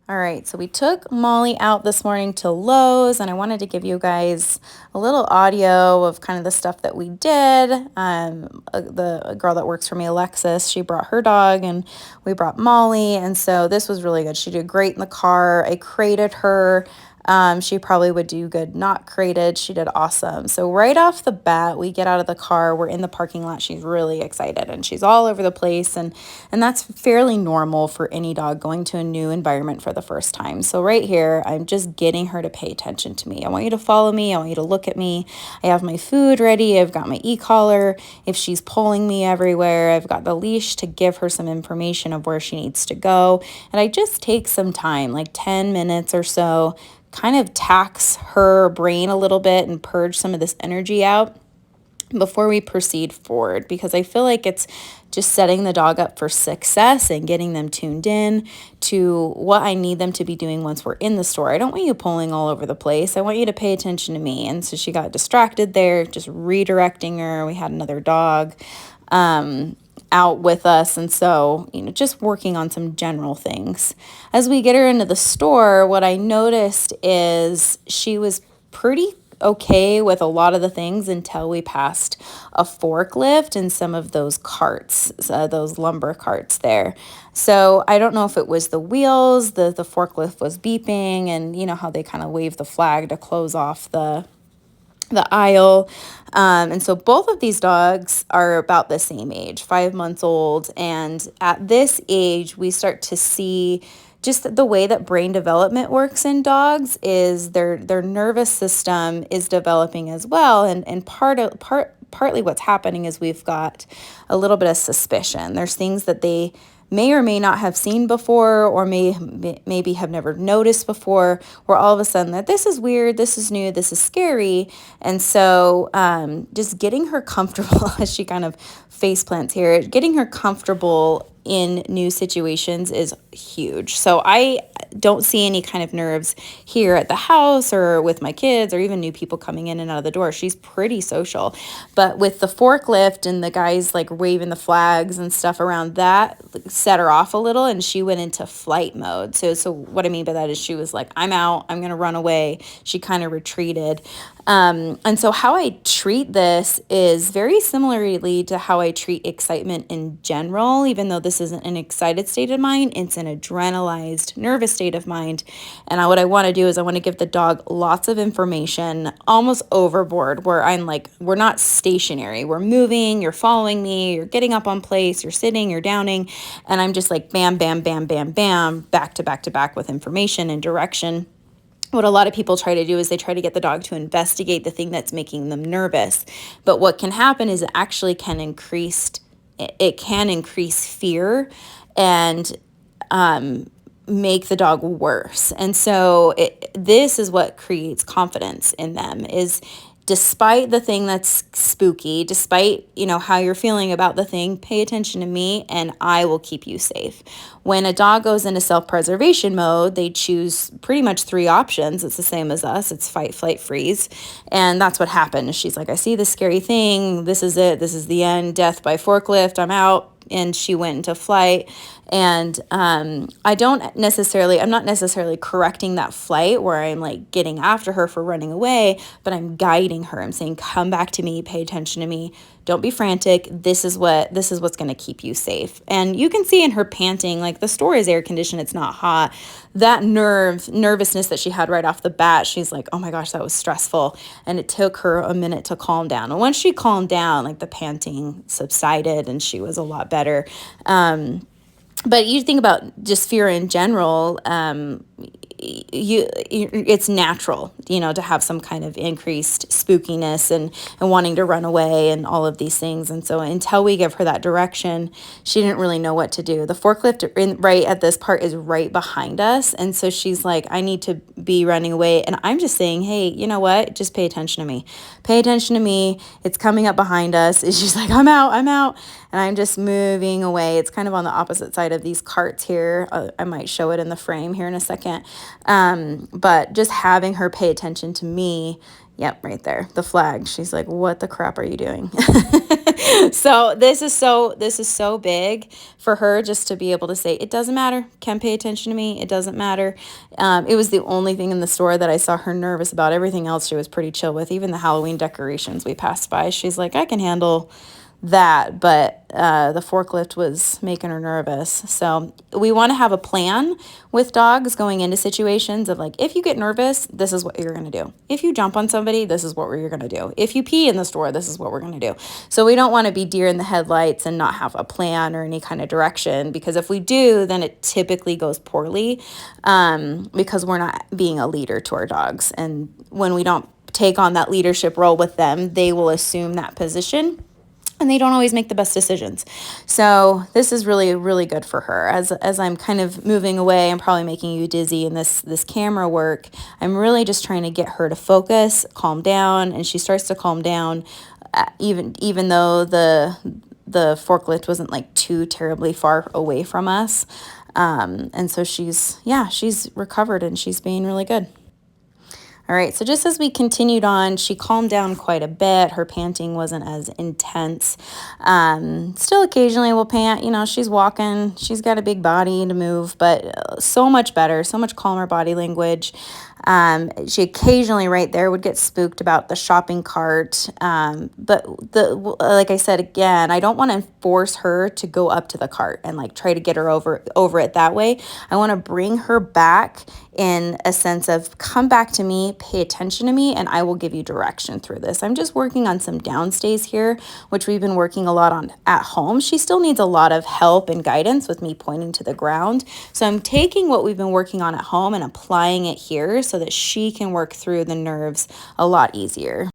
All right, so we took Molly out this morning to Lowe's, and I wanted to give you guys a little audio of kind of the stuff that we did. The girl that works for me, Alexis, she brought her dog, and we brought Molly, and so this was really good. She did great in the car. I crated her. She probably would do good not crated. She did awesome. So right off the bat, we get out of the car. We're in the parking lot. She's really excited, and she's all over the place, and that's fairly normal for any dog going to a new environment for the first time. So right here, I'm just getting her to pay attention to me. I want you to follow me. I want you to look at me. I have my food ready. I've got my e-collar. If she's pulling me everywhere, I've got the leash to give her some information of where she needs to go. And I just take some time, like 10 minutes or so, kind of tax her brain a little bit and purge some of this energy out before we proceed forward, because I feel like it's just setting the dog up for success and getting them tuned in to what I need them to be doing once we're in the store. I don't want you pulling all over the place. I want you to pay attention to me. And so she got distracted there, just redirecting her. We had another dog out with us. And so, just working on some general things. As we get her into the store, what I noticed is she was pretty okay with a lot of the things until we passed a forklift and some of those carts, those lumber carts there. So I don't know if it was the wheels, the forklift was beeping, and you know how they kind of wave the flag to close off the aisle. And so both of these dogs are about the same age, 5 months old. And at this age, we start to see just the way that brain development works in dogs is their nervous system is developing as well. And partly what's happening is we've got a little bit of suspicion. There's things that they may or may not have seen before, or maybe have never noticed before, where all of a sudden that this is weird, this is new, this is scary. And so just getting her comfortable as she kind of face plants here, getting her comfortable in new situations is huge. So I don't see any kind of nerves here at the house or with my kids or even new people coming in and out of the door. She's pretty social. But with the forklift and the guys like waving the flags and stuff around, that set her off a little, and she went into flight mode. So what I mean by that is she was like, I'm out, I'm going to run away. She kind of retreated. And so how I treat this is very similarly to how I treat excitement in general, even though this isn't an excited state of mind, it's an adrenalized, nervous state of mind. And what I want to do is I want to give the dog lots of information, almost overboard, where I'm like, we're not stationary, we're moving, you're following me, you're getting up on place, you're sitting, you're downing. And I'm just like, bam, bam, bam, bam, bam, back to back to back with information and direction. What a lot of people try to do is they try to get the dog to investigate the thing that's making them nervous. But what can happen is it can increase fear and make the dog worse. And so this is what creates confidence in them, is despite the thing that's spooky, despite, how you're feeling about the thing, pay attention to me and I will keep you safe. When a dog goes into self-preservation mode, they choose pretty much three options. It's the same as us. It's fight, flight, freeze. And that's what happened. She's like, I see this scary thing. This is it. This is the end. Death by forklift. I'm out. And she went into flight. And I'm not necessarily correcting that flight where I'm like getting after her for running away, but I'm guiding her. I'm saying, come back to me, pay attention to me. Don't be frantic. This is what's going to keep you safe. And you can see in her panting, like the store is air conditioned, it's not hot. That nervousness that she had right off the bat, she's like, oh my gosh, that was stressful. And it took her a minute to calm down. And once she calmed down, like the panting subsided and she was a lot better. But you think about just fear in general, it's natural, to have some kind of increased spookiness and wanting to run away and all of these things. And so until we give her that direction, she didn't really know what to do. The forklift right at this part is right behind us. And so she's like, I need to be running away. And I'm just saying, hey, you know what? Just pay attention to me. Pay attention to me. It's coming up behind us. And she's like, I'm out. And I'm just moving away. It's kind of on the opposite side of these carts here. I might show it in the frame here in a second. But just having her pay attention to me. Yep, right there, the flag. She's like, what the crap are you doing? So this is so big for her just to be able to say, it doesn't matter. Can pay attention to me. It doesn't matter. It was the only thing in the store that I saw her nervous about. Everything else she was pretty chill with. Even the Halloween decorations we passed by, she's like, I can handle that, but the forklift was making her nervous. So we want to have a plan with dogs going into situations of like, if you get nervous, this is what you're going to do. If you jump on somebody, this is what you're going to do. If you pee in the store, this is what we're going to do. So we don't want to be deer in the headlights and not have a plan or any kind of direction, because if we do, then it typically goes poorly, because we're not being a leader to our dogs. And when we don't take on that leadership role with them, they will assume that position, and they don't always make the best decisions. So this is really, really good for her. As I'm kind of moving away, I'm probably making you dizzy in this camera work. I'm really just trying to get her to focus, calm down, and she starts to calm down, even though the forklift wasn't too terribly far away from us. And so she's recovered and she's being really good. All right, so just as we continued on, she calmed down quite a bit. Her panting wasn't as intense. Still occasionally will pant. She's walking. She's got a big body to move, but so much better, so much calmer body language. She occasionally right there would get spooked about the shopping cart. But like I said, again, I don't want to force her to go up to the cart and try to get her over it that way. I want to bring her back in a sense of, come back to me, pay attention to me, and I will give you direction through this. I'm just working on some downstays here, which we've been working a lot on at home. She still needs a lot of help and guidance with me pointing to the ground. So I'm taking what we've been working on at home and applying it here so that she can work through the nerves a lot easier.